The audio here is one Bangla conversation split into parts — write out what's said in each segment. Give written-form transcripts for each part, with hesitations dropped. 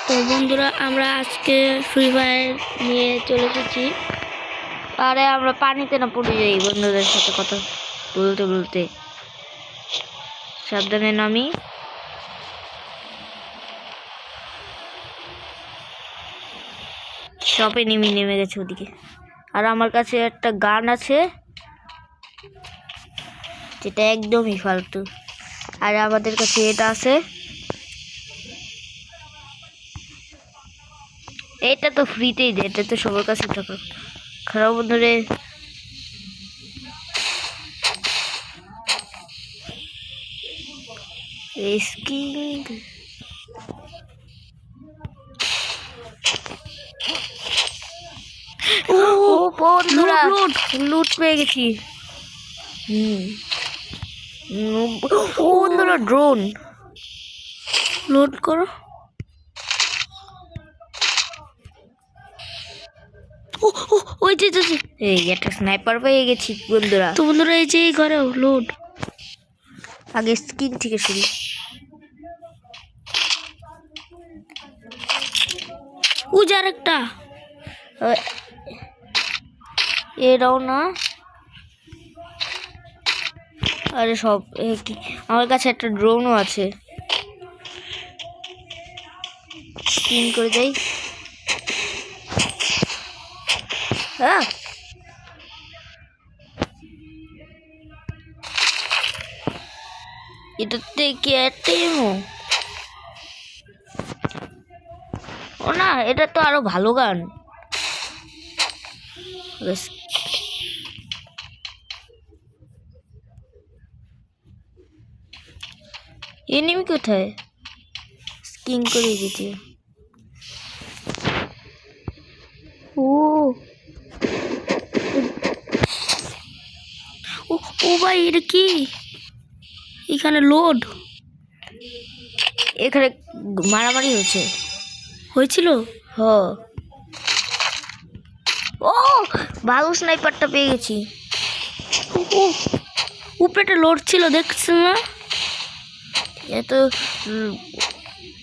তো বন্ধুরা আমরা আজকে ফ্রি ফায়ার নিয়ে চলে এসেছি। আরে আমরা পানিতে না পড়ে যাই বন্ধুদের সাথে কথা বলতে বলতে। সাবধানে নামি। সবে নেমে গেছে ওদিকে। আর আমার কাছে একটা গান আছে যেটা একদমই ফালতু। আর আমাদের কাছে এটা আছে, এটা তো ফ্রিতেই দেয়, এটা তো সবার কাছে থাকা খারাপ বন্ধুরে। স্কিং ও বন্ধুরা লুট পেয়ে গেছি। ও বন্ধুরা ড্রোন লোড করো। ওই যে এই একটা স্নাইপার পেয়ে গেছি বন্ধুরা। তো বন্ধুরা এই যে ঘরে লোড, আগে স্কিন থেকে শুরু। ও যার একটা এরাও না। আরে সব আমার কাছে একটা ড্রোনও আছে, স্কিন করে দেই। হ্যাঁ এটাতে কি একটা ও না, এটা তো আরো ভালো গান। এনিমি কোথায়? স্কিন করে দিতে। ও ও ভাই এটা কি? এখানে লোড, এখানে মারামারি হয়েছিল। হ ও ভালো স্নাইপারটা পেয়ে গেছি। উপরে একটা লোড ছিল দেখছো না? এত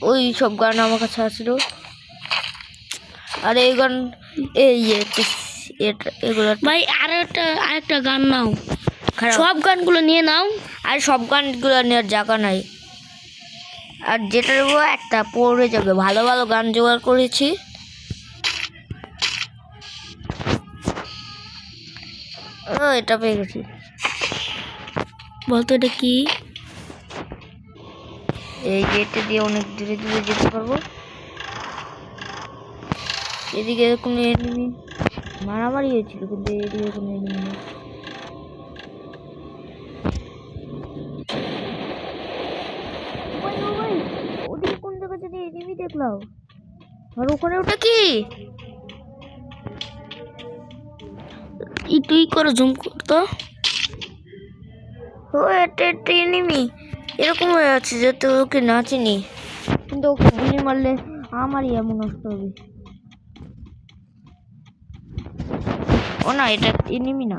ওই সব গান আমার কাছে আসছিল। আর এই গান এগুলো ভাই আরেকটা গান নাও, সব গানগুলো নিয়ে নাও। আর সব গানগুলো নেওয়ার জায়গা নাই, আর যেটা নেবো একটা পড়ে যাবে। ভালো ভালো গান জোগাড় করেছি। ও এটা পেয়ে গেছি। বলতো এটা কি? এই গেটে দিয়ে অনেক ধীরে ধীরে যেতে পারবো। এদিকে কোনো এনিমি মারামারি হয়েছিল, কিন্তু এদিকে কোনো এনিমি নেই। ওদিকে কোন জায়গা থেকে এনিমি দেখলাম। আর ওখানে ওটা কি? তুই করে জুম করতো। ও এটা এনিমি এরকম হয়ে আছে যে তো ওকে না চিনি, কিন্তু ওকে গুলি মারলে আমারই এমন নষ্ট হবে। ও না, এটা এনিমি না,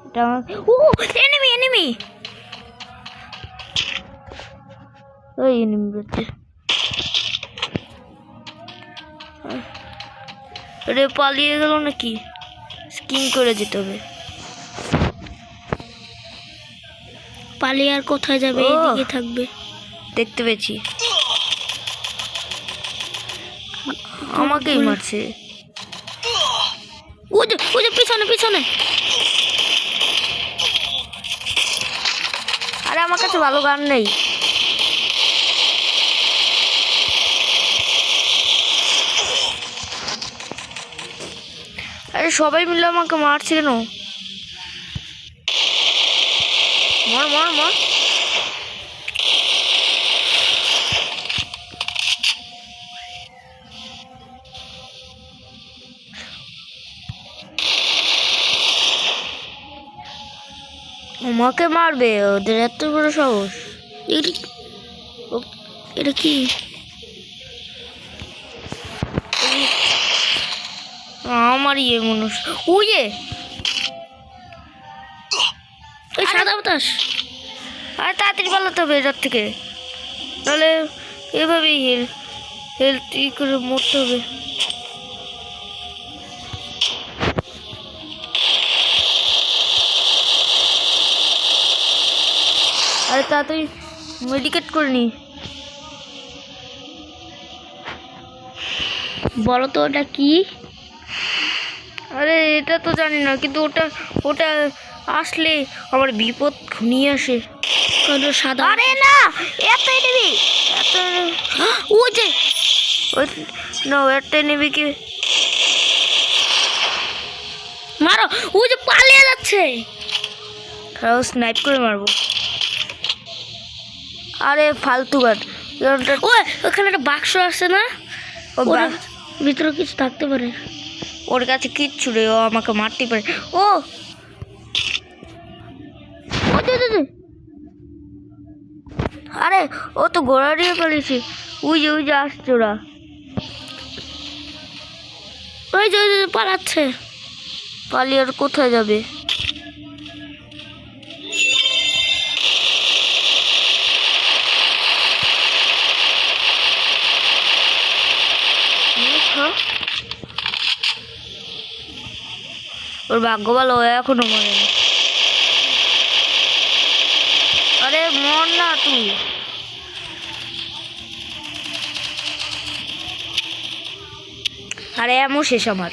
এটা ও এনিমি ওই এনিমি বলছে। রে পালিয়ে গেল নাকি? স্কিন করে যেতে হবে। পালিয়ে আর কোথায় যাবে? এদিকে থাকবে। দেখতে পেয়েছি, আমাকেই মারছে। ও যে পিছনে। আরে আমার কাছে ভালো গান নেই। আরে সবাই মিলে আমাকে মারছে কেন? মর আমাকে মারবে? ওদের এত বড় সাহস! এটা কি? আমার মনুষ উয়ে ওই সাদা বাতাস। আর তাড়াতাড়ি পালাতে হবে এটার থেকে, নাহলে এভাবেই হেলথ ই করে মরতে হবে। আরে তাড়াতাড়ি মেডিকেট করে নি। বলো তো ওটা কি? আরে এটা তো জানি না, কিন্তু ওটা ওটা আসলে আমার বিপদ ঘনিয়ে আসে। সাদা। আরে না, এত নিবি, এত ও যে না এত নিবি কি মারো। ও যে পালিয়ে যাচ্ছে, স্নাইপ করে মারবো। আরে ফালতু গান। ওখানে একটা বাক্স আছে না, ভিতরে কিছু থাকতে পারে। ওর কাছে কিচ্ছু রে, ও আমাকে মারতে পারে। ও আরে ও তো ঘোড়া দিয়ে পালিয়েছে। ওই যে আসছে ওরা, ওই যে পালাচ্ছে। পালিয়ে আর কোথায় যাবে? ওর ভাগ্য ভালো, এখনো মরেনি। আরে মর না তুই। আরে এমন শেষ আমার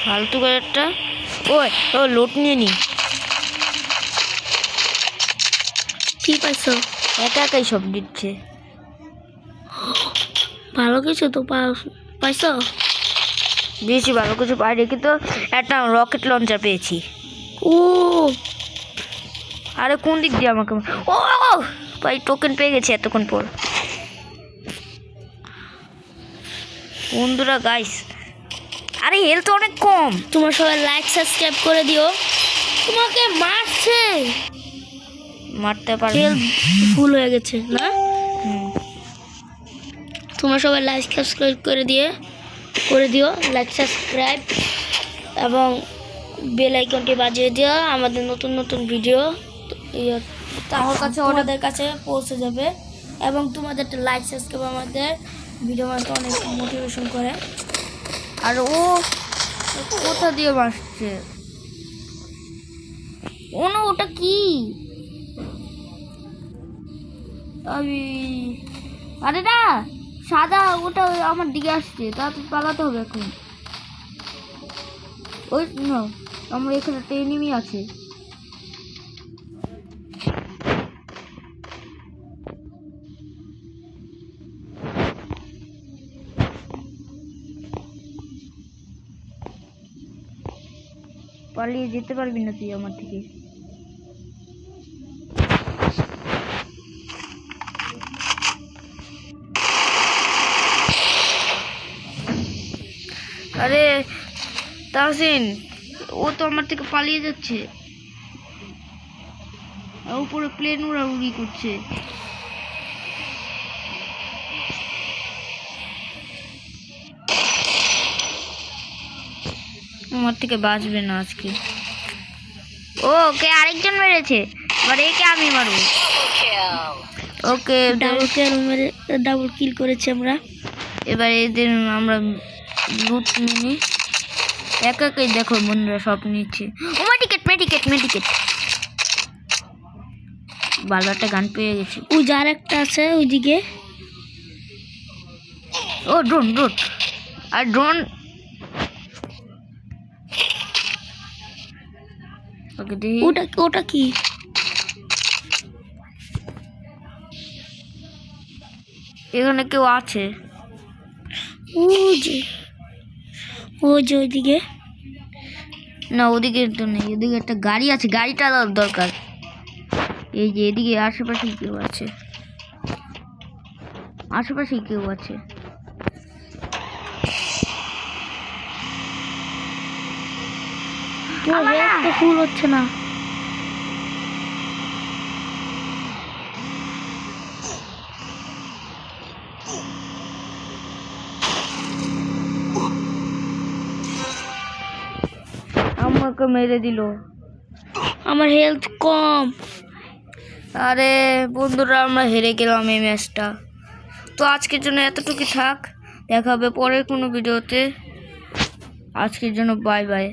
ফালতু গাড়িটা। ও লোট নিয়ে নি। কি পাইছো? একা একাই সব দিচ্ছে। ভালো কিছু তো পাইছো? দিয়েছি, ভালো কিছু পাইনি, কিন্তু একটা রকেট লঞ্চার পেয়েছি। ও আরে কোন দিক দিয়ে আমাকে ও ভাই টোকেন পেয়ে গেছি এতক্ষণ পর। বন্ধুরা গাইস, আরে হেলথ অনেক কম। তোমার সবাই লাইক সাবস্ক্রাইব করে দিও। তোমাকে মারতে পারবে, ফুল হয়ে গেছে না? তোমরা সবাই লাইক সাবস্ক্রাইব করে দিও লাইক সাবস্ক্রাইব এবং বেল আইকনটি বাজিয়ে দিও। আমাদের নতুন নতুন ভিডিও আমার কাছে ওনাদের কাছে পৌঁছে যাবে, এবং তোমাদের একটা লাইক সাবস্ক্রাইব আমাদের ভিডিও বানাতে অনেক মোটিভেশন করে। আর ও কোথা দিয়ে বাসছে? ওটা কি? আরে না, সাদা ওটা আমার দিকে আসছে, তাড়াতাড়ি পালাতে হবে এখন। ওই না, আমার এখানে একটা এনিমি আছে। পালিয়ে যেতে পারবি না তুই আমার থেকে। আরে তাহসিন, ও তো আমার থেকে পালিয়ে যাচ্ছে, উপরে প্লেন উড়াউড়ি করছে। আমার থেকে বাঁচবে না আজকে। ওকে আরেকজন মেরেছে, এবার একে আমি মারবো। ওকে ডাবল কিল করেছি আমরা। এবার এদের আমরা লুট নিয়ে একা একাই দেখো বন্ধুরা সব নিচ্ছে। ও মেডিকেট ভালো একটা গান পেয়ে গেছি। ওই যার একটা আছে ওইদিকে। ও ড্রোন আর ড্রোন। ওকে দেখি ওটা কি? এখানে কেউ আছে? ও যে ওইদিকে না, ওদিকে তো নেই। ওদিকে একটা গাড়ি আছে, গাড়িটা দরকার। এই যে এদিকে আশেপাশে কেউ আছে, ফুল হচ্ছে না। আমাকে মেরে দিল, আমার হেলথ কম। আরে বন্ধুরা, আমরা হেরে গেলাম এই ম্যাচটা। তো আজকের জন্য এতটুকু থাক, দেখা হবে পরের কোনো ভিডিওতে। আজকের জন্য বাই বাই।